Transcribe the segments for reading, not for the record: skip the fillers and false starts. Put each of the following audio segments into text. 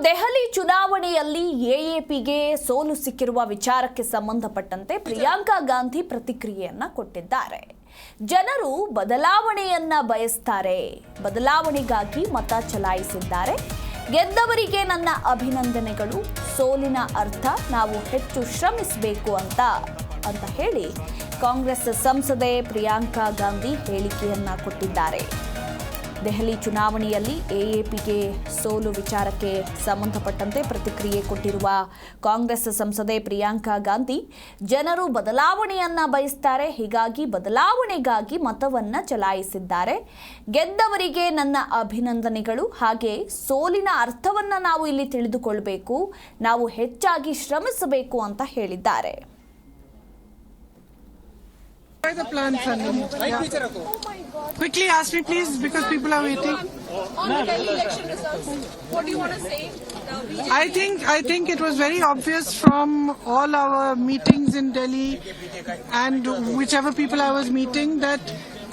ದೆಹಲಿ ಚುನಾವಣೆಯಲ್ಲಿ ಎಎಪಿಗೆ ಸೋಲು ಸಿಕ್ಕಿರುವ ವಿಚಾರಕ್ಕೆ ಸಂಬಂಧಪಟ್ಟಂತೆ ಪ್ರಿಯಾಂಕಾ ಗಾಂಧಿ ಪ್ರತಿಕ್ರಿಯೆಯನ್ನ ಕೊಟ್ಟಿದ್ದಾರೆ. ಜನರು ಬದಲಾವಣೆಯನ್ನ ಬಯಸ್ತಾರೆ, ಬದಲಾವಣೆಗಾಗಿ ಮತ ಚಲಾಯಿಸಿದ್ದಾರೆ. ಗೆದ್ದವರಿಗೆ ನನ್ನ ಅಭಿನಂದನೆಗಳು. ಸೋಲಿನ ಅರ್ಥ ನಾವು ಹೆಚ್ಚು ಶ್ರಮಿಸಬೇಕು ಅಂತ ಹೇಳಿ ಕಾಂಗ್ರೆಸ್ ಸಂಸದೆ ಪ್ರಿಯಾಂಕಾ ಗಾಂಧಿ ಹೇಳಿಕೆಯನ್ನ ಕೊಟ್ಟಿದ್ದಾರೆ. ದೆಹಲಿ ಚುನಾವಣೆಯಲ್ಲಿ ಎಎಪಿಗೆ ಸೋಲು ವಿಚಾರಕ್ಕೆ ಸಂಬಂಧಪಟ್ಟಂತೆ ಪ್ರತಿಕ್ರಿಯೆ ಕೊಟ್ಟಿರುವ ಕಾಂಗ್ರೆಸ್ ಸಂಸದೆ ಪ್ರಿಯಾಂಕಾ ಗಾಂಧಿ, ಜನರು ಬದಲಾವಣೆಯನ್ನ ಬಯಸ್ತಾರೆ, ಹೀಗಾಗಿ ಬದಲಾವಣೆಗಾಗಿ ಮತವನ್ನ ಚಲಾಯಿಸಿದ್ದಾರೆ. ಗೆದ್ದವರಿಗೆ ನನ್ನ ಅಭಿನಂದನೆಗಳು. ಹಾಗೆ ಸೋಲಿನ ಅರ್ಥವನ್ನ ನಾವು ಇಲ್ಲಿ ತಿಳಿದುಕೊಳ್ಳಬೇಕು, ನಾವು ಹೆಚ್ಚಾಗಿ ಶ್ರಮಿಸಬೇಕು ಅಂತ ಹೇಳಿದ್ದಾರೆ. What are the plans, Sanam? Quickly ask me, please, because people are waiting. On the Delhi election results, what do you want to say? I think it was very obvious from all our meetings in Delhi and whichever people I was meeting that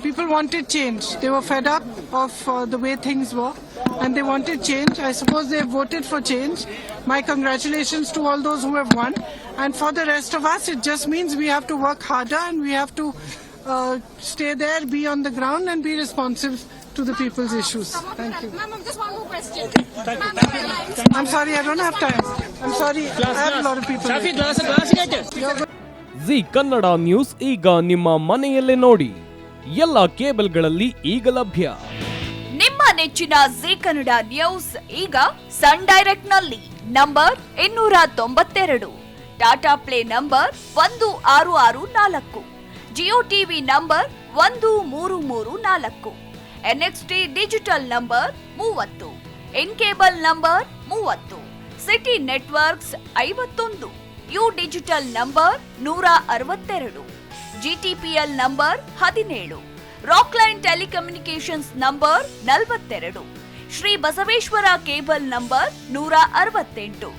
people wanted change. They were fed up of the way things were and they wanted change. I suppose they voted for change. My congratulations to all those who have won. And for the rest of us, it just means we have to work harder and we have to stay there, be on the ground and be responsive to the people's issues. Thank you. Ma'am, just one more question. I'm sorry, I don't have time. I'm sorry, I have a lot of people. G Kannada news ಈಗ ನಿಮ್ಮ ಮನೆಯಲ್ಲೇ ನೋಡಿ. ಎಲ್ಲ ಕೇಬಲ್ಗಳಲ್ಲಿ ಈಗ ಲಭ್ಯ. ನಿಮ್ಮ ನೆಚ್ಚಿನ ಜಿ ಕನ್ನಡ ನ್ಯೂಸ್ ಈಗ ಸನ್ ಡೈರೆಕ್ಟ್ ನಲ್ಲಿ number 292, Tata Play number 1664, Jio TV number 1334, NXT digital number 30, in cable number 30, city networks 51, U digital number 162, GTPL number 17, Rockline telecommunications number 42, Shri Basaveshwara cable number 168,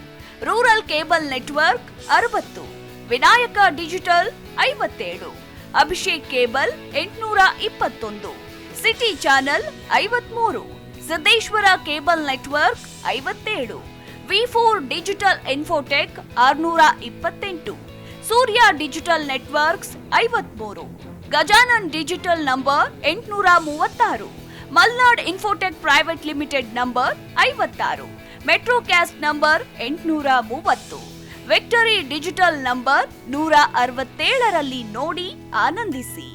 rural cable network 60, Vinayaka digital 57, Abhishek cable 821, city channel 53, Siddeshwara cable network 57, ವಿ4 digital infotech 628, Surya digital networks 53, Gajanan digital number 836, Malnad infotech private limited number 56, Metrocast number 830, victory digital number 167ರಲ್ಲಿ ನೋಡಿ ಆನಂದಿಸಿ.